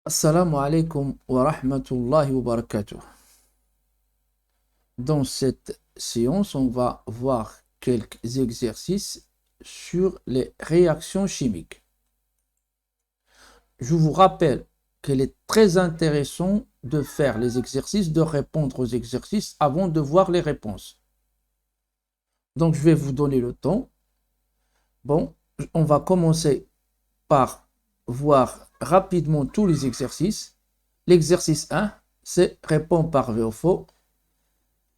Assalamu alaikum wa rahmatullahi wa barakatuh. Dans cette séance, on va voir quelques exercices sur les réactions chimiques. Je vous rappelle qu'il est très intéressant de faire les exercices, de répondre aux exercices avant de voir les réponses. Donc, je vais vous donner le temps. Bon, on va commencer par voir rapidement tous les exercices. L'exercice 1, c'est répondre par vrai ou faux.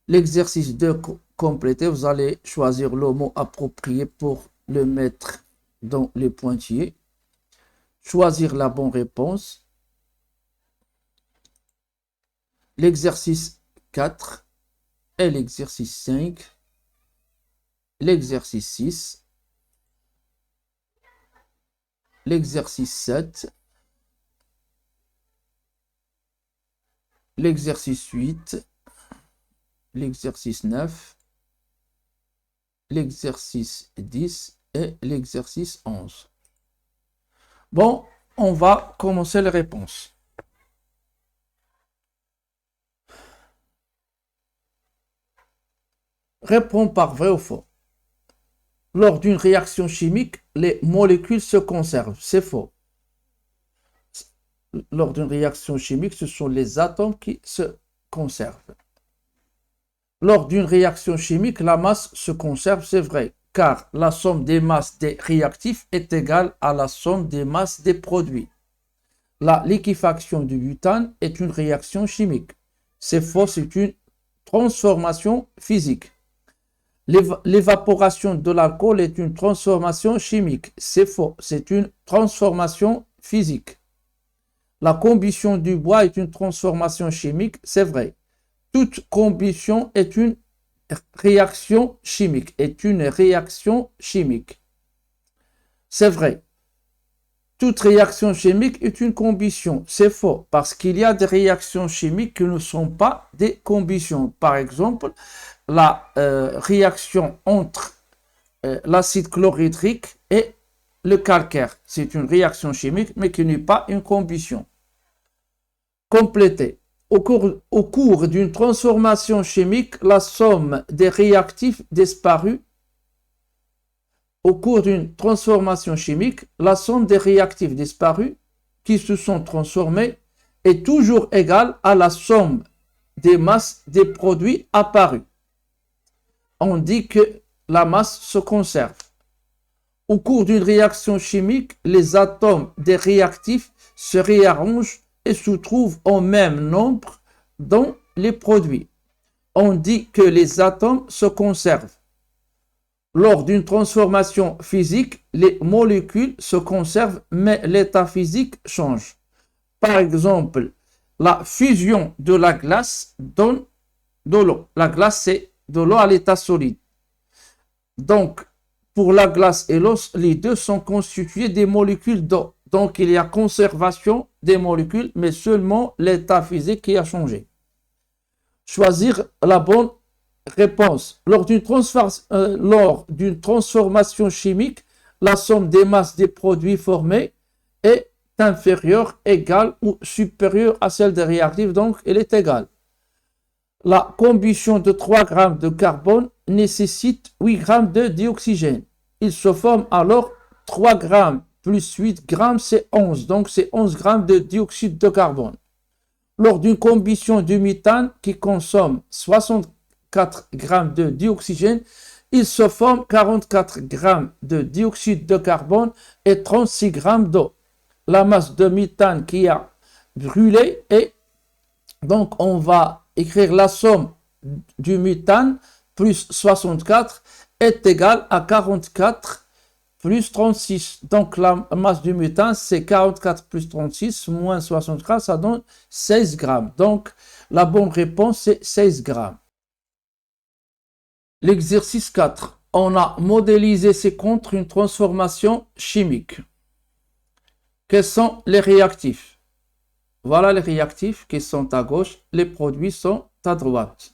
L'exercice 2, compléter, vous allez choisir le mot approprié pour le mettre dans les pointillés. Choisir la bonne réponse. L'exercice 4 et l'exercice 5. L'exercice 6. L'exercice 7. L'exercice 8. L'exercice 9. L'exercice 10 et l'exercice 11. Bon, on va commencer les réponses. Réponds par vrai ou faux. Lors d'une réaction chimique, les molécules se conservent. C'est faux. Lors d'une réaction chimique, ce sont les atomes qui se conservent. Lors d'une réaction chimique, la masse se conserve, c'est vrai, car la somme des masses des réactifs est égale à la somme des masses des produits. La liquéfaction du butane est une réaction chimique. C'est faux, c'est une transformation physique. L'évaporation de l'alcool est une transformation chimique. C'est faux, c'est une transformation physique. La combustion du bois est une transformation chimique. C'est vrai. Toute combustion est une réaction chimique. C'est vrai. Toute réaction chimique est une combustion. C'est faux, parce qu'il y a des réactions chimiques qui ne sont pas des combustions. Par exemple, la réaction entre l'acide chlorhydrique et le calcaire. C'est une réaction chimique, mais qui n'est pas une combustion. Compléter. Au cours d'une transformation chimique, la somme des réactifs disparus. Au cours d'une transformation chimique, la somme des réactifs disparus qui se sont transformés est toujours égale à la somme des masses des produits apparus. On dit que la masse se conserve. Au cours d'une réaction chimique, les atomes des réactifs se réarrangent et se trouvent au même nombre dans les produits. On dit que les atomes se conservent. Lors d'une transformation physique, les molécules se conservent, mais l'état physique change. Par exemple, la fusion de la glace donne de l'eau. La glace, c'est de l'eau à l'état solide. Donc, pour la glace et l'eau, les deux sont constitués des molécules d'eau. Donc, il y a conservation des molécules, mais seulement l'état physique qui a changé. Choisir la bonne réponse. Lors d'une transformation chimique, la somme des masses des produits formés est inférieure, égale ou supérieure à celle des réactifs, donc elle est égale. La combustion de 3 grammes de carbone nécessite 8 grammes de dioxygène. Il se forme alors 3 grammes plus 8 grammes, c'est 11. Donc c'est 11 grammes de dioxyde de carbone. Lors d'une combustion du méthane qui consomme 64 grammes de dioxygène, il se forme 44 grammes de dioxyde de carbone et 36 grammes d'eau. La masse de méthane qui a brûlé est, donc on va écrire la somme du méthane plus 64 est égale à 44 plus 36. Donc la masse du méthane, c'est 44 plus 36 moins 64, ça donne 16 grammes. Donc la bonne réponse, c'est 16 grammes. L'exercice 4. On a modélisé contre une transformation chimique. Quels sont les réactifs? Voilà les réactifs qui sont à gauche, les produits sont à droite.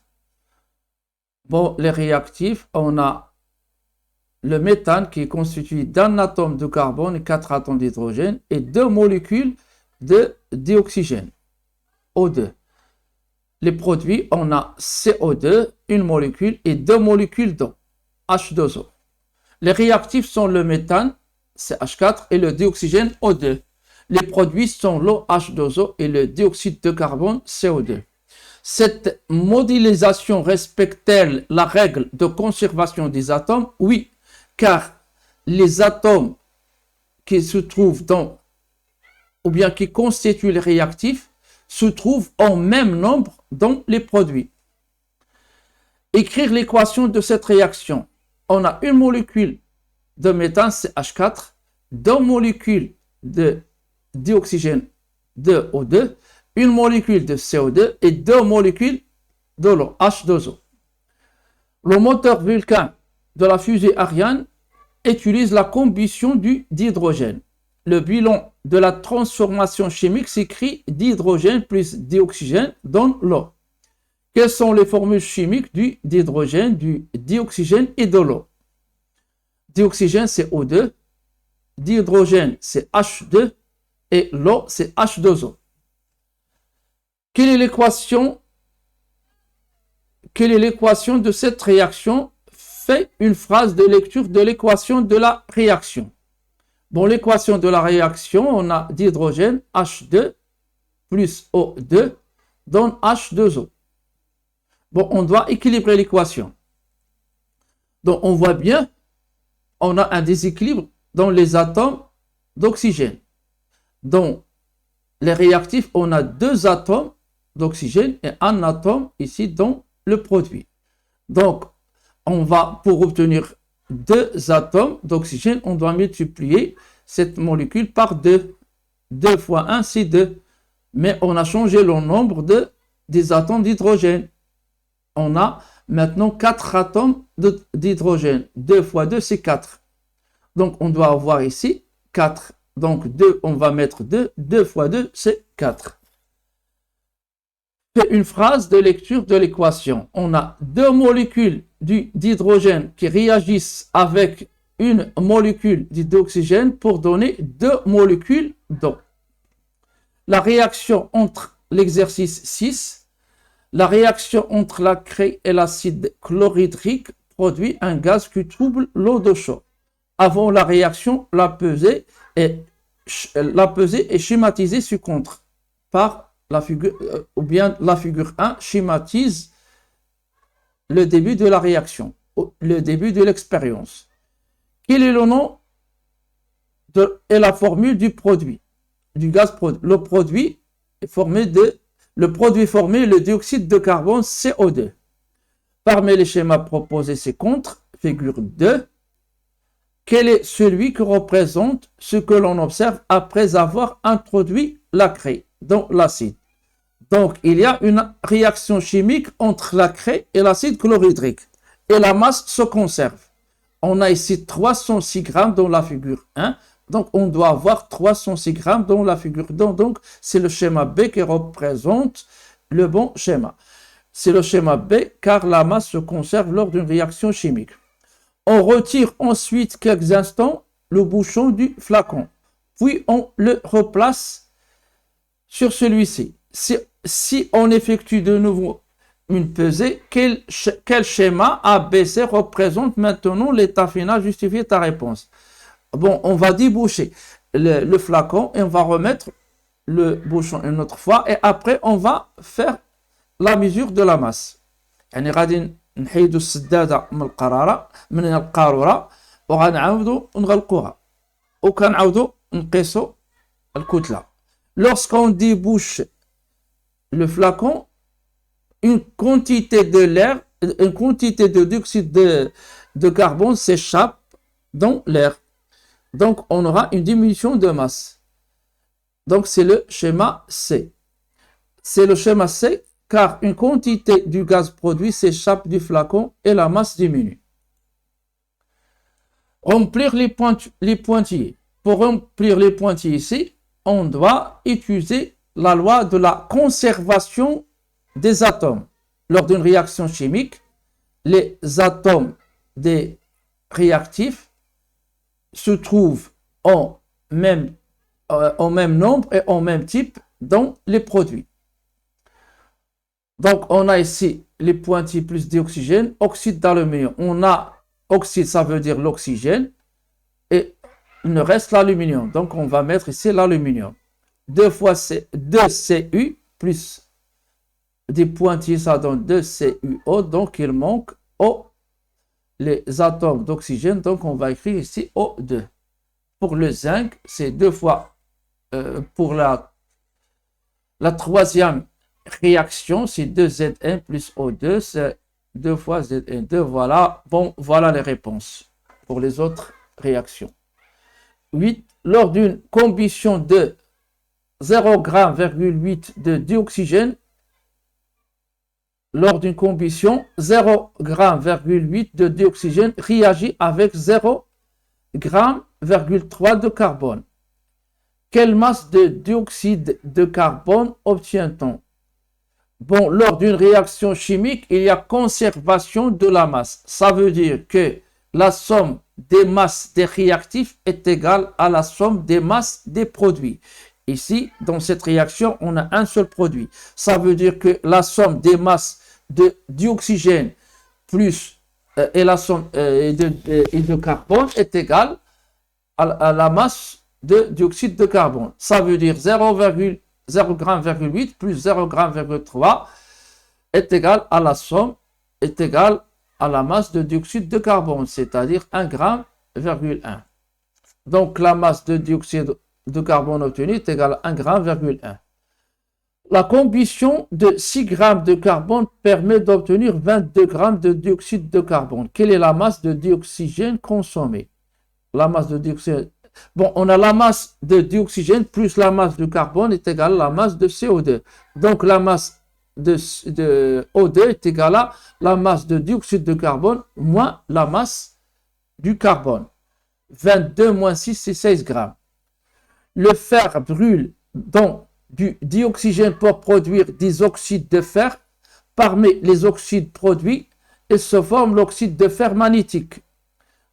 Bon, les réactifs, on a le méthane qui est constitué d'un atome de carbone et 4 atomes d'hydrogène et 2 molécules de dioxygène, O2. Les produits, on a CO2, une molécule et deux molécules d'eau, H2O. Les réactifs sont le méthane, CH4, et le dioxygène, O2. Les produits sont l'eau, H2O, et le dioxyde de carbone, CO2. Cette modélisation respecte-t-elle la règle de conservation des atomes? Oui, car les atomes qui se trouvent dans, ou bien qui constituent les réactifs, se trouvent en même nombre dans les produits. Écrire l'équation de cette réaction. On a une molécule de méthane, CH4, deux molécules de dioxygène, de O2, une molécule de CO2 et deux molécules de l'eau, H2O. Le moteur Vulcain de la fusée Ariane utilise la combustion d'hydrogène. Le bilan de la transformation chimique s'écrit d'hydrogène plus dioxygène dans l'eau. Quelles sont les formules chimiques d'hydrogène, du dioxygène et de l'eau? Dioxygène, c'est O2, d'hydrogène, c'est H2 et l'eau, c'est H2O. Quelle est l'équation de cette réaction? Fais une phrase de lecture de l'équation de la réaction. Bon, l'équation de la réaction, on a d'hydrogène H2 plus O2 donne H2O. Bon, on doit équilibrer l'équation. Donc, on voit bien, on a un déséquilibre dans les atomes d'oxygène. Dans les réactifs, on a deux atomes d'oxygène et un atome ici dans le produit. Donc, on va, pour obtenir deux atomes d'oxygène, on doit multiplier cette molécule par 2. 2 fois 1, c'est 2. Mais on a changé le nombre des atomes d'hydrogène. On a maintenant 4 atomes d'hydrogène. 2 fois 2, c'est 4. Donc, on doit avoir ici 4. Donc, 2, on va mettre 2. 2 fois 2, c'est 4. Fais une phrase de lecture de l'équation. On a deux molécules d'hydrogène qui réagissent avec une molécule d'oxygène pour donner deux molécules d'eau. La réaction entre l'exercice 6, la réaction entre la craie et l'acide chlorhydrique produit un gaz qui trouble l'eau de chaud. Avant la réaction, la pesée est schématisée ci-contre par la figure, ou bien la figure 1 schématise le début de la réaction, le début de l'expérience. Quel est le nom et la formule du produit, du gaz produit? Le produit formé, le dioxyde de carbone CO2. Parmi les schémas proposés ci-contre, figure 2, quel est celui qui représente ce que l'on observe après avoir introduit la craie dans l'acide? Donc, il y a une réaction chimique entre la craie et l'acide chlorhydrique. Et la masse se conserve. On a ici 306 grammes dans la figure 1. Donc, on doit avoir 306 grammes dans la figure 2. Donc, c'est le schéma B qui représente le bon schéma. C'est le schéma B car la masse se conserve lors d'une réaction chimique. On retire ensuite quelques instants le bouchon du flacon. Puis, on le replace sur celui-ci. Si on effectue de nouveau une pesée, quel schéma ABC représente maintenant l'état final? Justifie ta réponse. Bon, on va déboucher le flacon et on va remettre le bouchon une autre fois et après on va faire la mesure de la masse. يعني غادي نحيدوا السدادة من القارورة وغنعاودوا نغلقوها وكنعاودوا نقيسوا الكتلة. Lorsqu'on débouche le flacon, une quantité de l'air, une quantité de dioxyde de carbone s'échappe dans l'air. Donc, on aura une diminution de masse. Donc, c'est le schéma C. C'est le schéma C car une quantité du gaz produit s'échappe du flacon et la masse diminue. Remplir les pointillés. Pour remplir les pointillés ici, on doit utiliser la loi de la conservation des atomes. Lors d'une réaction chimique, les atomes des réactifs se trouvent au même nombre et au même type dans les produits. Donc, on a ici les pointillés plus dioxygène, oxyde d'aluminium. On a oxyde, ça veut dire l'oxygène, et il nous reste l'aluminium. Donc, on va mettre ici l'aluminium. 2 fois 2 Cu plus des pointillés, ça donne 2 CuO. Donc, il manque O, les atomes d'oxygène. Donc, on va écrire ici O2. Pour le zinc, c'est 2 fois, pour la troisième réaction, c'est 2Zn plus O2, c'est 2 fois Zn2. Voilà, bon, voilà les réponses pour les autres réactions. 8. Lors d'une combustion de 0,8 g de dioxygène, lors d'une combustion, 0,8 g de dioxygène réagit avec 0,3 g de carbone. Quelle masse de dioxyde de carbone obtient-on? Bon, lors d'une réaction chimique, il y a conservation de la masse. Ça veut dire que la somme des masses des réactifs est égale à la somme des masses des produits. Ici, dans cette réaction, on a un seul produit. Ça veut dire que la somme des masses de dioxygène plus et la somme de carbone est égale à la masse de dioxyde de carbone. Ça veut dire 0,8 plus 0,3 est égal à la somme, est égal à la masse de dioxyde de carbone, c'est-à-dire 1,1 g. Donc la masse de dioxyde de carbone obtenue est égale à 1,1 g. La combustion de 6 g de carbone permet d'obtenir 22 g de dioxyde de carbone. Quelle est la masse de dioxygène consommée? La masse de dioxygène. Bon, on a la masse de dioxygène plus la masse de carbone est égale à la masse de CO2. Donc la masse de O2 est égale à la masse de dioxyde de carbone moins la masse du carbone. 22 moins 6, c'est 16 grammes. Le fer brûle dans du dioxygène pour produire des oxydes de fer. Parmi les oxydes produits, il se forme l'oxyde de fer magnétique.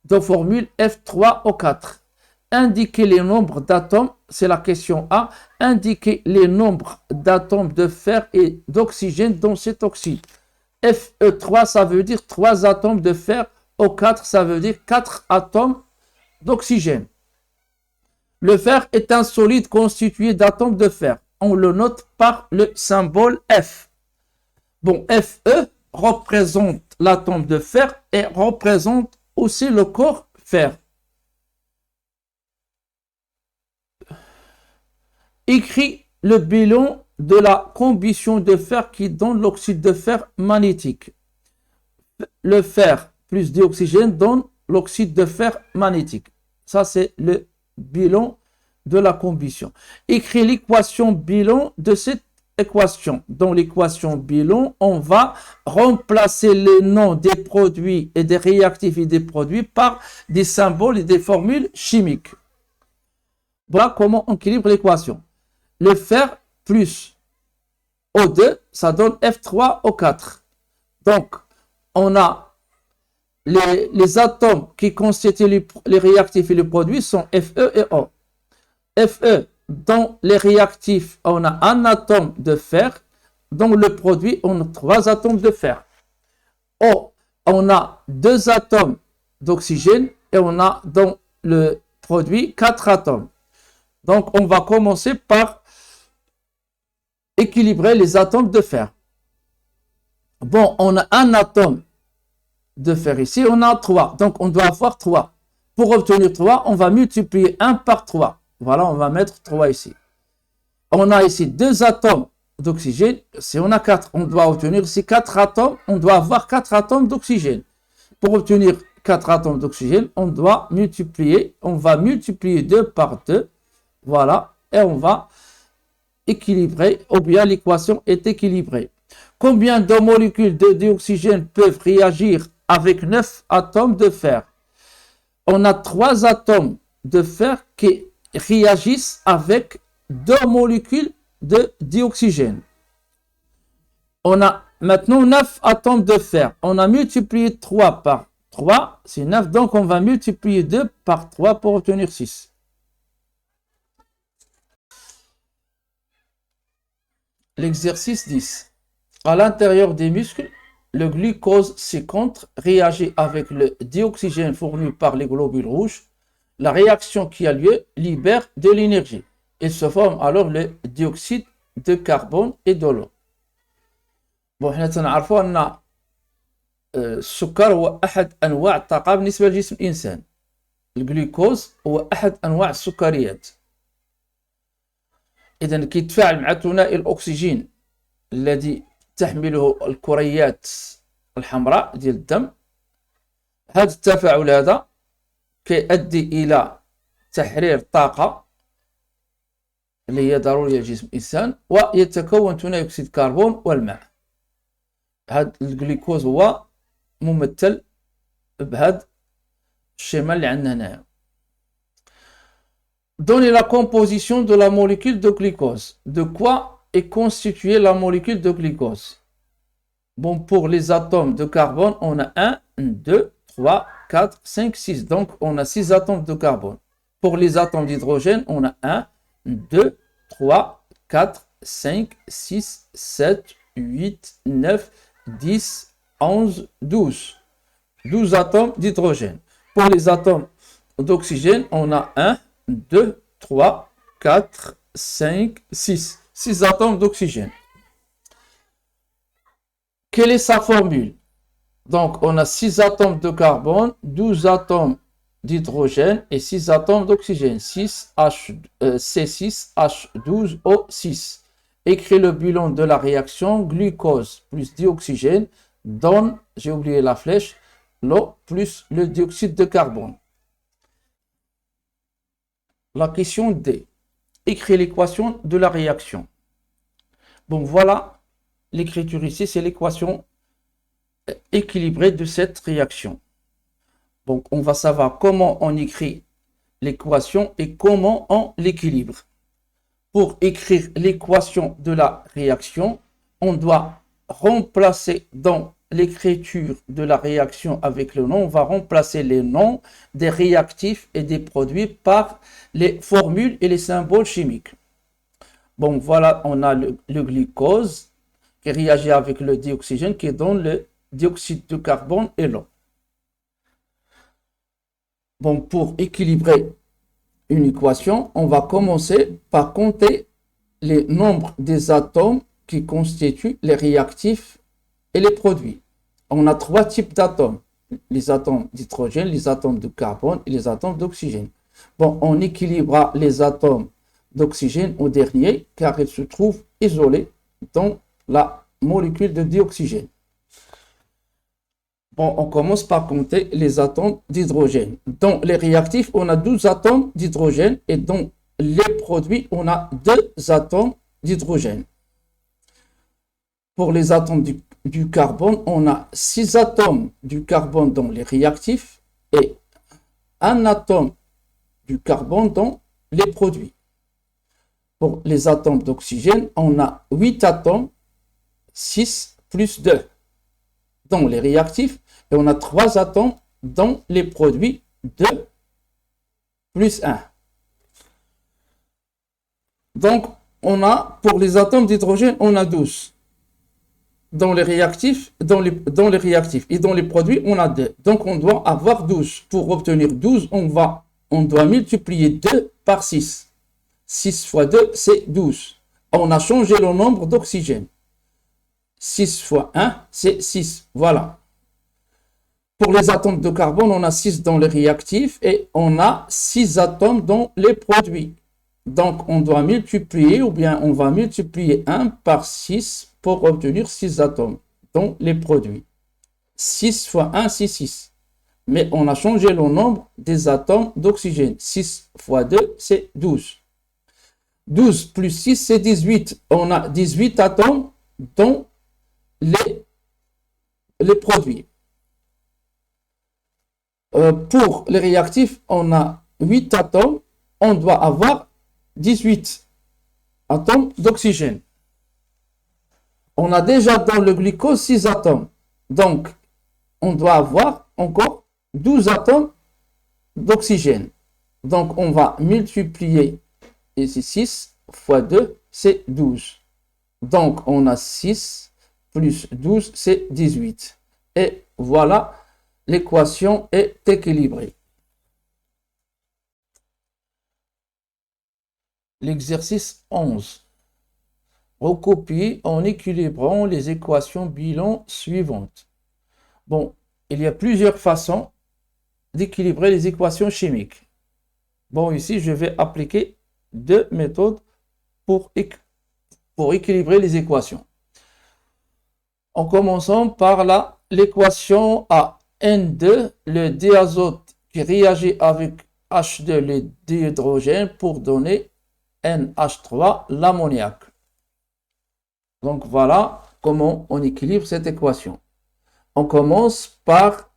De formule F3O4. Indiquer les nombres d'atomes, c'est la question A. Indiquer les nombres d'atomes de fer et d'oxygène dans cet oxyde. Fe3, ça veut dire 3 atomes de fer. O4, ça veut dire 4 atomes d'oxygène. Le fer est un solide constitué d'atomes de fer. On le note par le symbole F. Bon, Fe représente l'atome de fer et représente aussi le corps fer. Écrit le bilan de la combustion de fer qui donne l'oxyde de fer magnétique. Le fer plus dioxygène donne l'oxyde de fer magnétique. Ça, c'est le bilan de la combustion. Écrit l'équation bilan de cette équation. Dans l'équation bilan, on va remplacer les noms des produits et des réactifs et des produits par des symboles et des formules chimiques. Voilà comment on équilibre l'équation. Le fer plus O2, ça donne F3O4. Donc, on a les atomes qui constituent les réactifs et les produits sont Fe et O. Fe, dans les réactifs, on a un atome de fer. Dans le produit, on a 3 atomes de fer. O, on a 2 atomes d'oxygène et on a dans le produit 4 atomes. Donc, on va commencer par équilibrer les atomes de fer. Bon, on a un atome de fer ici, on a 3. Donc, on doit avoir 3. Pour obtenir 3, on va multiplier 1 par 3. Voilà, on va mettre 3 ici. On a ici 2 atomes d'oxygène. Si on a 4, on doit obtenir ici 4 atomes. On doit avoir 4 atomes d'oxygène. Pour obtenir 4 atomes d'oxygène, on va multiplier 2 par 2. Voilà, et on va équilibrer, ou bien l'équation est équilibrée. Combien de molécules de dioxygène peuvent réagir avec 9 atomes de fer? On a 3 atomes de fer qui réagissent avec 2 molécules de dioxygène. On a maintenant 9 atomes de fer. On a multiplié 3 par 3, c'est 9. Donc, on va multiplier 2 par 3 pour obtenir 6. L'exercice 10. À l'intérieur des muscles, le glucose C-contre réagit avec le dioxygène fourni par les globules rouges. La réaction qui a lieu libère de l'énergie. Il se forme alors le dioxyde de carbone et de l'eau. Bon, حنا تنعرفوا أن السكر هو أحد أنواع الطاقة بالنسبة لجسم الإنسان. الجلوكوز هو أحد أنواع السكريات. إذا كيتفاعل مع ثنائي الأكسجين الذي تحمله الكريات الحمراء ديال الدم. هذا التفاعل هذا كيؤدي إلى تحرير طاقة اللي هي ضرورية لجسم الإنسان، ويتكون ثنائي أكسيد الكربون والماء. هذا الجلوكوز هو ممثل بهذا الشيما اللي عندنا هنايا. Donnez la composition de la molécule de glucose. De quoi est constituée la molécule de glucose? Bon, pour les atomes de carbone, on a 1, 2, 3, 4, 5, 6. Donc, on a 6 atomes de carbone. Pour les atomes d'hydrogène, on a 1, 2, 3, 4, 5, 6, 7, 8, 9, 10, 11, 12. 12 atomes d'hydrogène. Pour les atomes d'oxygène, on a 1, 2, 3, 4, 5, 6. 6 atomes d'oxygène. Quelle est sa formule? Donc, on a 6 atomes de carbone, 12 atomes d'hydrogène et 6 atomes d'oxygène. C6H12O6. Écrit le bilan de la réaction glucose plus dioxygène donne, j'ai oublié la flèche, l'eau plus le dioxyde de carbone. La question D. Écrit l'équation de la réaction. Bon, voilà l'écriture ici, c'est l'équation équilibrée de cette réaction. Donc, on va savoir comment on écrit l'équation et comment on l'équilibre. Pour écrire l'équation de la réaction, on doit remplacer dans l'écriture de la réaction avec le nom, on va remplacer les noms des réactifs et des produits par les formules et les symboles chimiques. Bon, voilà, on a le glucose qui réagit avec le dioxygène qui donne le dioxyde de carbone et l'eau. Bon, pour équilibrer une équation, on va commencer par compter les nombres des atomes qui constituent les réactifs et les produits. On a 3 types d'atomes, les atomes d'hydrogène, les atomes de carbone et les atomes d'oxygène. Bon, on équilibrera les atomes d'oxygène au dernier car ils se trouvent isolés dans la molécule de dioxygène. Bon, on commence par compter les atomes d'hydrogène. Dans les réactifs, on a 12 atomes d'hydrogène et dans les produits, on a 2 atomes d'hydrogène. Pour les atomes du carbone, on a 6 atomes du carbone dans les réactifs et 1 atome du carbone dans les produits. Pour les atomes d'oxygène, on a 8 atomes, 6 plus 2 dans les réactifs et on a 3 atomes dans les produits, 2 plus 1. Donc, on a, pour les atomes d'hydrogène, on a 12. Dans les réactifs, dans les réactifs et dans les produits, on a 2. Donc, on doit avoir 12. Pour obtenir 12, on doit multiplier 2 par 6. 6 fois 2, c'est 12. On a changé le nombre d'oxygène. 6 fois 1, c'est 6. Voilà. Pour les atomes de carbone, on a 6 dans les réactifs et on a 6 atomes dans les produits. Donc, on doit multiplier ou bien on va multiplier 1 par 6 pour obtenir 6 atomes dans les produits. 6 fois 1, c'est 6. Mais on a changé le nombre des atomes d'oxygène. 6 fois 2, c'est 12. 12 plus 6, c'est 18. On a 18 atomes dans les produits. Pour les réactifs, on a 8 atomes. On doit avoir 18 atomes d'oxygène. On a déjà dans le glucose 6 atomes. Donc, on doit avoir encore 12 atomes d'oxygène. Donc, on va multiplier ici 6 fois 2, c'est 12. Donc, on a 6 plus 12, c'est 18. Et voilà, l'équation est équilibrée. L'exercice 11. Recopier en équilibrant les équations bilan suivantes. Bon, il y a plusieurs façons d'équilibrer les équations chimiques. Bon, ici, je vais appliquer deux méthodes pour équilibrer les équations. En commençant par l'équation A. N2, le diazote qui réagit avec H2, le dihydrogène, pour donner NH3, l'ammoniac. Donc voilà comment on équilibre cette équation. On commence par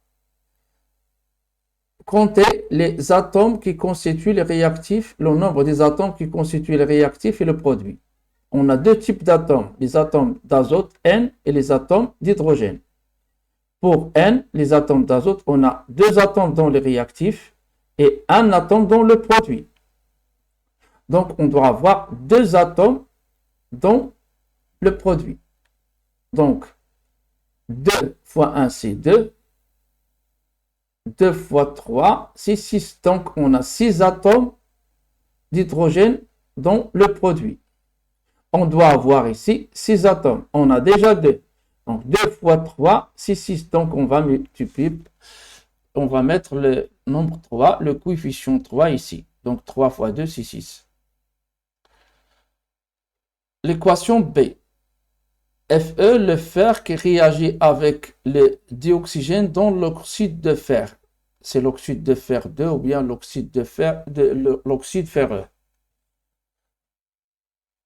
compter les atomes qui constituent les réactifs, le nombre des atomes qui constituent les réactifs et le produit. On a deux types d'atomes, les atomes d'azote N et les atomes d'hydrogène. Pour N, les atomes d'azote, on a deux atomes dans les réactifs et un atome dans le produit. Donc on doit avoir deux atomes dans le produit. Donc 2 fois 1, c'est 2. 2 fois 3, c'est 6. Donc, on a 6 atomes d'hydrogène dans le produit. On doit avoir ici 6 atomes. On a déjà 2. Donc, 2 fois 3, c'est 6. Donc, on va multiplier. On va mettre le nombre 3, le coefficient 3 ici. Donc, 3 fois 2, c'est 6. L'équation B. Fe, le fer qui réagit avec le dioxygène dans l'oxyde de fer. C'est l'oxyde de fer 2 ou bien l'oxyde de fer, l'oxyde ferreux.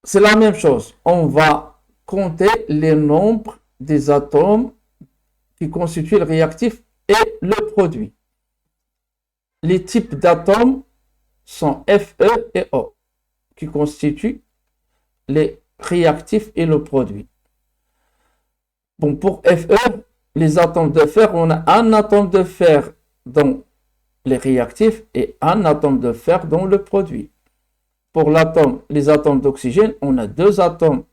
C'est la même chose. On va compter les nombres des atomes qui constituent le réactif et le produit. Les types d'atomes sont Fe et O qui constituent les réactifs et le produit. Bon, pour Fe, les atomes de fer, on a un atome de fer dans les réactifs et un atome de fer dans le produit. Pour les atomes d'oxygène, on a deux atomes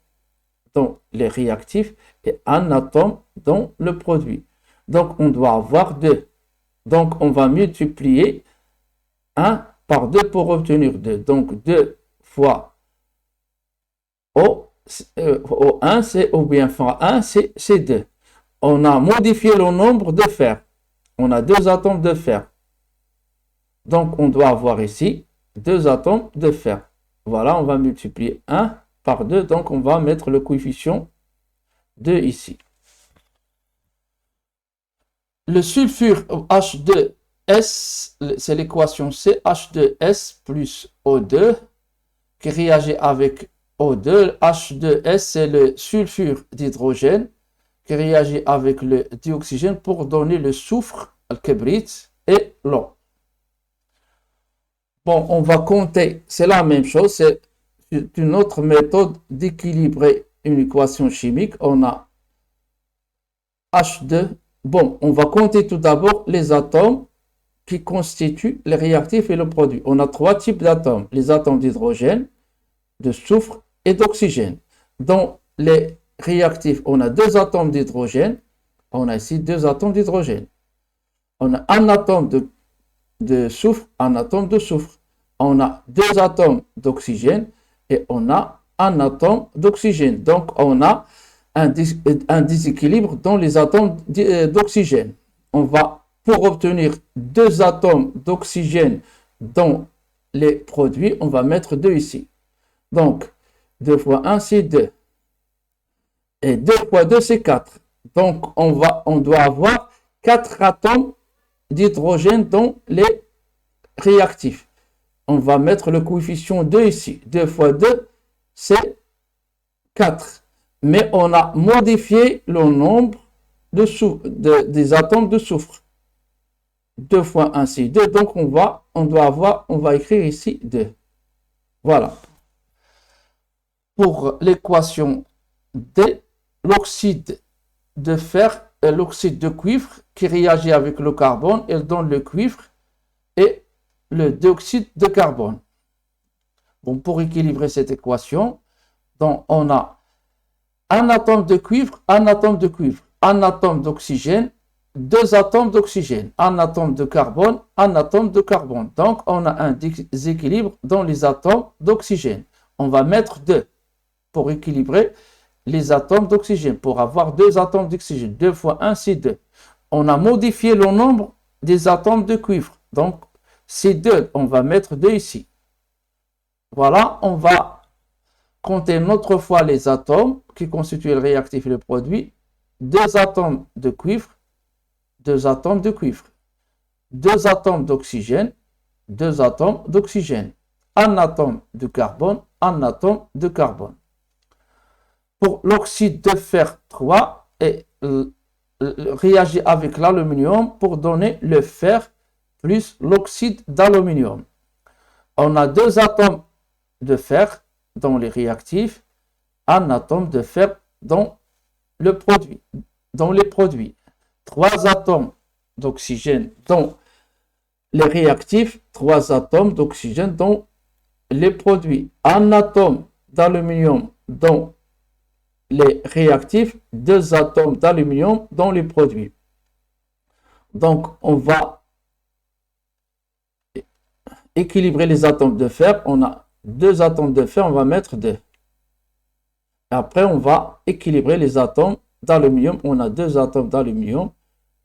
dans les réactifs et un atome dans le produit. Donc, on doit avoir 2. Donc, on va multiplier 1 par 2 pour obtenir 2. Donc, 2 fois O1, c'est ou bien fois 1, c'est 2. On a modifié le nombre de fer. On a deux atomes de fer. Donc, on doit avoir ici deux atomes de fer. Voilà, on va multiplier 1 par 2. Donc, on va mettre le coefficient 2 ici. Le sulfure H2S, c'est l'équation CH2S plus O2 qui réagit avec O2. H2S, c'est le sulfure d'hydrogène qui réagit avec le dioxygène pour donner le soufre, le kibrit et l'eau. Bon, on va compter, c'est la même chose, c'est une autre méthode d'équilibrer une équation chimique. On a H2. Bon, on va compter tout d'abord les atomes qui constituent les réactifs et le produit. On a trois types d'atomes, les atomes d'hydrogène, de soufre et d'oxygène. Dans les réactifs, on a deux atomes d'hydrogène, on a ici deux atomes d'hydrogène. On a un atome de soufre, un atome de soufre. On a deux atomes d'oxygène et on a un atome d'oxygène. Donc, on a un déséquilibre dans les atomes d'oxygène. On va, pour obtenir deux atomes d'oxygène dans les produits, on va mettre 2 ici. Donc, 2 fois 1, c'est 2. Et 2 fois 2, c'est 4. Donc, on doit avoir 4 atomes d'hydrogène dans les réactifs. On va mettre le coefficient 2 ici. 2 fois 2, c'est 4. Mais on a modifié le nombre des atomes de soufre. 2 fois 1, c'est 2. Donc, on va écrire ici 2. Voilà. Pour l'équation D, l'oxyde de fer et l'oxyde de cuivre qui réagit avec le carbone, elle donne le cuivre et le dioxyde de carbone. Bon, pour équilibrer cette équation, donc on a un atome de cuivre, un atome de cuivre, un atome d'oxygène, deux atomes d'oxygène, un atome de carbone, un atome de carbone. Donc, on a un déséquilibre dans les atomes d'oxygène. On va mettre 2 pour équilibrer les atomes d'oxygène, pour avoir 2 atomes d'oxygène. 2 fois 1, c'est 2. On a modifié le nombre des atomes de cuivre. Donc, c'est 2. On va mettre 2 ici. Voilà, on va compter une autre fois les atomes qui constituent le réactif et le produit. 2 atomes de cuivre, 2 atomes de cuivre, 2 atomes d'oxygène, 2 atomes d'oxygène, un atome de carbone, un atome de carbone. Pour l'oxyde de fer 3 et réagit avec l'aluminium pour donner le fer plus l'oxyde d'aluminium. On a 2 atomes de fer dans les réactifs, un atome de fer dans le produit, dans les produits. 3 atomes d'oxygène dans les réactifs, 3 atomes d'oxygène dans les produits. Un atome d'aluminium dans les réactifs, 2 atomes d'aluminium dans les produits. Donc, on va équilibrer les atomes de fer. On a 2 atomes de fer, on va mettre 2. Après, on va équilibrer les atomes d'aluminium. On a 2 atomes d'aluminium.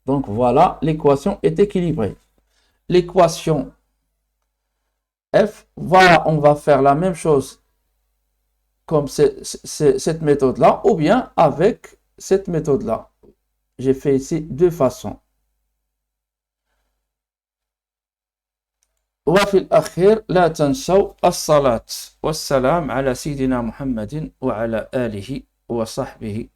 Donc, voilà, l'équation est équilibrée. L'équation F, voilà, on va faire la même chose comme cette méthode-là, ou bien avec cette méthode-là. J'ai fait ici 2 façons. وفي الأخير لا تنسوا الصلاة والسلام على سيدنا محمد وعلى آله وصحبه